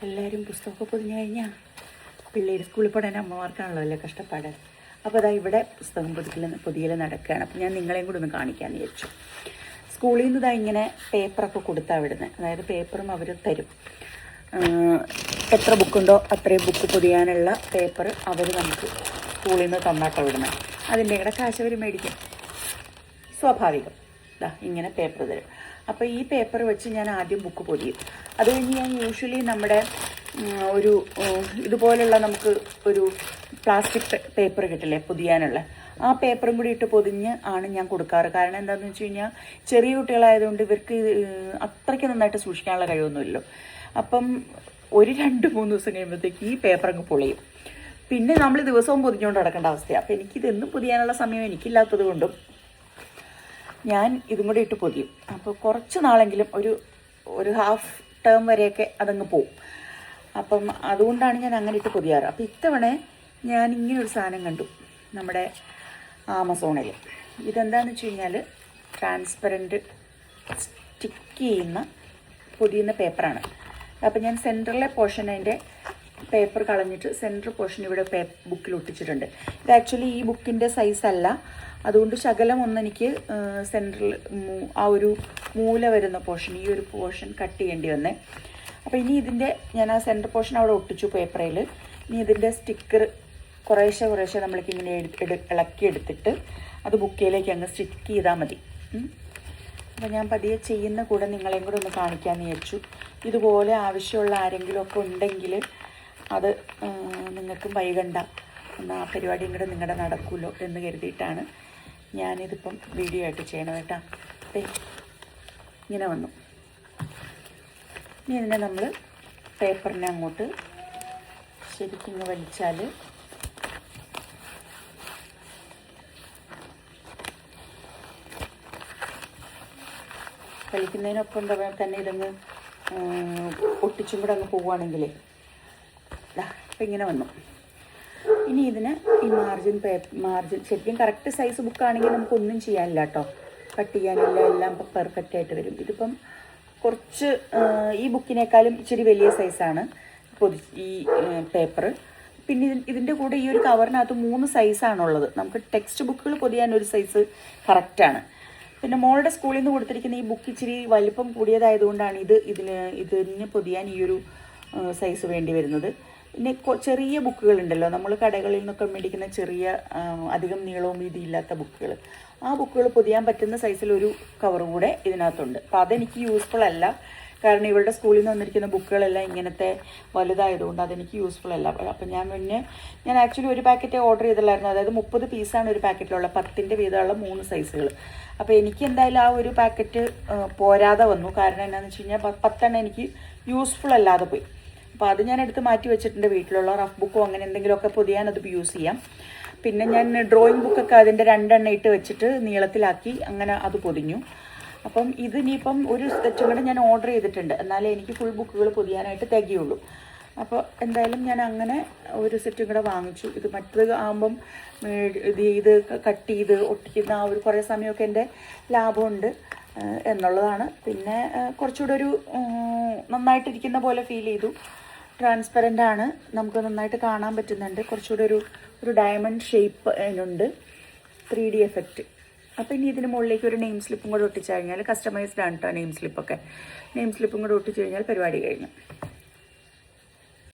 എല്ലാവരും പുസ്തകമൊക്കെ പൊതിഞ്ഞു കഴിഞ്ഞാൽ പിള്ളേർ സ്കൂളിൽ പോകാൻ അമ്മമാർക്കാണല്ലോ അല്ലേ കഷ്ടപ്പാട്. അപ്പോൾ അതാ ഇവിടെ പുസ്തകം പൊതിയൽ നടക്കുകയാണ്. അപ്പോൾ ഞാൻ നിങ്ങളെയും കൂടി ഒന്ന് കാണിക്കാമെന്ന് വിചാരിച്ചു. സ്കൂളിൽ നിന്ന് ഇതാ ഇങ്ങനെ പേപ്പറൊക്കെ കൊടുത്താൽ വിടുന്നത്. അതായത് പേപ്പറും അവർ തരും. എത്ര ബുക്കുണ്ടോ അത്രയും ബുക്ക് പൊതിയാനുള്ള പേപ്പർ അവർ നമുക്ക് സ്കൂളിൽ നിന്ന് തന്നാട്ടോ വിടുന്നത്. അതിൻ്റെ കൂടെ കാശ് അവർ മേടിക്കും, സ്വാഭാവികം. ഇതാ ഇങ്ങനെ പേപ്പർ തരും. അപ്പോൾ ഈ പേപ്പർ വെച്ച് ഞാൻ ആദ്യം ബുക്ക് പൊതിയും. അത് കഴിഞ്ഞ് ഞാൻ യൂഷ്വലി നമ്മുടെ ഒരു ഇതുപോലുള്ള നമുക്ക് ഒരു പ്ലാസ്റ്റിക് പേപ്പർ കിട്ടില്ലേ പൊതിയാനുള്ള, ആ പേപ്പറും കൂടി ഇട്ട് പൊതിഞ്ഞ് ആണ് ഞാൻ കൊടുക്കാറ്. കാരണം എന്താണെന്ന് വെച്ച് കഴിഞ്ഞാൽ ചെറിയ കുട്ടികളായതുകൊണ്ട് ഇവർക്ക് അത്രയ്ക്ക് നന്നായിട്ട് സൂക്ഷിക്കാനുള്ള കഴിവൊന്നുമില്ലല്ലോ. അപ്പം ഒരു 2-3 ദിവസം കഴിയുമ്പോഴത്തേക്ക് ഈ പേപ്പർ അങ്ങ് പൊളിയും. പിന്നെ നമ്മൾ ദിവസവും പൊതിഞ്ഞുകൊണ്ട് നടക്കേണ്ട അവസ്ഥയാണ്. അപ്പോൾ എനിക്കിതെന്നും പൊതിയാനുള്ള സമയം എനിക്കില്ലാത്തത് കൊണ്ടും ഞാൻ ഇതും കൂടി ഇട്ട് പൊതിയും. അപ്പോൾ കുറച്ച് നാളെങ്കിലും ഒരു ഹാഫ് ടേം വരെയൊക്കെ അതങ്ങ് പോവും. അപ്പം അതുകൊണ്ടാണ് ഞാൻ അങ്ങനെ ഇട്ട് പൊതിയാറ്. അപ്പോൾ ഇത്തവണ ഞാൻ ഇങ്ങനൊരു സാധനം കണ്ടു നമ്മുടെ ആമസോണിൽ. ഇതെന്താണെന്ന് വെച്ച് കഴിഞ്ഞാൽ ട്രാൻസ്പെറൻറ്റ് സ്റ്റിക്ക് ചെയ്യുന്ന പൊതിയുന്ന പേപ്പറാണ്. അപ്പോൾ ഞാൻ സെൻറ്ററിലെ പോർഷൻ അതിൻ്റെ പേപ്പർ കളഞ്ഞിട്ട് സെൻറ്റർ പോർഷൻ ഇവിടെ ബുക്കിൽ ഒട്ടിച്ചിട്ടുണ്ട്. ഇത് ആക്ച്വലി ഈ ബുക്കിൻ്റെ സൈസല്ല, അതുകൊണ്ട് ശകലം ഒന്നെനിക്ക് സെൻറ്ററിൽ ആ ഒരു മൂല വരുന്ന പോർഷൻ, ഈ ഒരു പോർഷൻ കട്ട് ചെയ്യേണ്ടി വന്നേ. അപ്പോൾ ഇനി ഇതിൻ്റെ ഞാൻ ആ സെൻറ്റർ പോർഷൻ അവിടെ ഒട്ടിച്ചു പേപ്പറിൽ. ഇനി ഇതിൻ്റെ സ്റ്റിക്കർ കുറേശ്ശെ നമ്മൾക്കിങ്ങനെ ഇളക്കിയെടുത്തിട്ട് അത് ബുക്കിലേക്ക് അങ്ങ് സ്റ്റിക്ക് ചെയ്താൽ മതി. അപ്പോൾ ഞാൻ പതിയെ ചെയ്യുന്ന കൂടെ നിങ്ങളെയും കൂടെ ഒന്ന് കാണിക്കാമെന്ന് വിചാരിച്ചു. ഇതുപോലെ ആവശ്യമുള്ള ആരെങ്കിലുമൊക്കെ ഉണ്ടെങ്കിൽ അത് നിങ്ങൾക്കും വൈകണ്ട, എന്നാൽ ആ പരിപാടിയും കൂടെ നിങ്ങളുടെ നടക്കുമല്ലോ എന്ന് കരുതിയിട്ടാണ് ഞാനിതിപ്പം വീഡിയോ ആയിട്ട് ചെയ്യണം കേട്ടോ. ഇങ്ങനെ വന്നു. ഇനി ഇതിനെ നമ്മൾ പേപ്പറിനെ അങ്ങോട്ട് ശരിക്കും വലിച്ചാൽ വലിക്കുന്നതിനൊപ്പം തന്നെ ഇതങ്ങ് ഒട്ടിച്ചും കൂടെ അങ്ങ് പോവുകയാണെങ്കിലേ അപ്പം ഇങ്ങനെ വന്നു. ഇനി ഇതിന് ഈ മാർജിൻ ശരിക്കും കറക്റ്റ് സൈസ് ബുക്കാണെങ്കിൽ നമുക്കൊന്നും ചെയ്യാനില്ല കേട്ടോ, കട്ട് ചെയ്യാനില്ല, എല്ലാം ഇപ്പം പെർഫെക്റ്റ് ആയിട്ട് വരും. ഇതിപ്പം കുറച്ച് ഈ ബുക്കിനേക്കാളും ഇച്ചിരി വലിയ സൈസാണ് ഈ പേപ്പർ. പിന്നെ ഇതിൻ്റെ കൂടെ ഈ ഒരു കവറിനകത്ത് 3 സൈസാണുള്ളത്. നമുക്ക് ടെക്സ്റ്റ് ബുക്കുകൾ പൊതിയാൻ ഒരു സൈസ് കറക്റ്റാണ്. പിന്നെ മോളുടെ സ്കൂളിൽ നിന്ന് കൊടുത്തിരിക്കുന്ന ഈ ബുക്ക് ഇച്ചിരി വലിപ്പം കൂടിയതായതുകൊണ്ടാണ് ഇതിന് പൊതിയാൻ ഈ ഒരു സൈസ് വേണ്ടി വരുന്നത്. പിന്നെ ചെറിയ ബുക്കുകളുണ്ടല്ലോ, നമ്മൾ കടകളിൽ നിന്നൊക്കെ മേടിക്കുന്ന ചെറിയ അധികം നീളവും വീതിയില്ലാത്ത ബുക്കുകൾ, ആ ബുക്കുകൾ പൊതിയാൻ പറ്റുന്ന സൈസിലൊരു കവർ കൂടെ ഇതിനകത്തുണ്ട്. അപ്പോൾ അതെനിക്ക് യൂസ്ഫുൾ അല്ല, കാരണം ഇവളുടെ സ്കൂളിൽ നിന്ന് വന്നിരിക്കുന്ന ബുക്കുകളെല്ലാം ഇങ്ങനത്തെ വലുതായതുകൊണ്ട് അതെനിക്ക് യൂസ്ഫുൾ അല്ല. അപ്പം ഞാൻ ആക്ച്വലി ഒരു പാക്കറ്റ് ഓർഡർ ചെയ്തില്ലായിരുന്നു. അതായത് 30 പീസാണ് ഒരു പാക്കറ്റിലുള്ള, 10ൻ്റെ വീതമുള്ള 3 സൈസുകൾ. അപ്പോൾ എനിക്ക് എന്തായാലും ആ ഒരു പാക്കറ്റ് പോരാതെ വന്നു. കാരണം എന്താണെന്ന് വെച്ച് കഴിഞ്ഞാൽ 10 എണ്ണം എനിക്ക് യൂസ്ഫുൾ അല്ലാതെ പോയി. അപ്പോൾ അത് ഞാൻ എടുത്ത് മാറ്റി വെച്ചിട്ടുണ്ട്. വീട്ടിലുള്ള റഫ് ബുക്കോ അങ്ങനെ എന്തെങ്കിലുമൊക്കെ പൊതിയാൻ അത് യൂസ് ചെയ്യാം. പിന്നെ ഞാൻ ഡ്രോയിങ് ബുക്കൊക്കെ അതിൻ്റെ 2 എണ്ണം ഇട്ട് വെച്ചിട്ട് നീളത്തിലാക്കി അങ്ങനെ അത് പൊതിഞ്ഞു. അപ്പം ഇതിനിപ്പം ഒരു സെറ്റും കൂടെ ഞാൻ ഓർഡർ ചെയ്തിട്ടുണ്ട്, എന്നാലേ എനിക്ക് ഫുൾ ബുക്കുകൾ പൊതിയാനായിട്ട് തികയുള്ളൂ. അപ്പോൾ എന്തായാലും ഞാൻ അങ്ങനെ ഒരു സെറ്റും കൂടെ വാങ്ങിച്ചു. ഇത് മറ്റത് ആകുമ്പം ഇത് കട്ട് ചെയ്ത് ഒട്ടിക്കുന്ന ആ ഒരു കുറേ സമയമൊക്കെ എൻ്റെ ലാഭമുണ്ട് എന്നുള്ളതാണ്. പിന്നെ കുറച്ചുകൂടെ ഒരു നന്നായിട്ടിരിക്കുന്ന പോലെ ഫീൽ ചെയ്തു. ട്രാൻസ്പെറൻ്റ് ആണ്, നമുക്ക് നന്നായിട്ട് കാണാൻ പറ്റുന്നുണ്ട്. കുറച്ചുകൂടെ ഒരു ഡയമണ്ട് ഷേപ്പ് അതിനുണ്ട്, 3D എഫക്റ്റ്. അപ്പോൾ ഇനി ഇതിന് മുകളിലേക്ക് ഒരു നെയിം സ്ലിപ്പും കൂടെ ഒട്ടിച്ചു കഴിഞ്ഞാൽ, കസ്റ്റമൈസ്ഡ് ആണ് കേട്ടോ നെയിം സ്ലിപ്പൊക്കെ. നെയിം സ്ലിപ്പും കൂടെ ഒട്ടിച്ചു കഴിഞ്ഞാൽ പരിപാടി കഴിഞ്ഞു.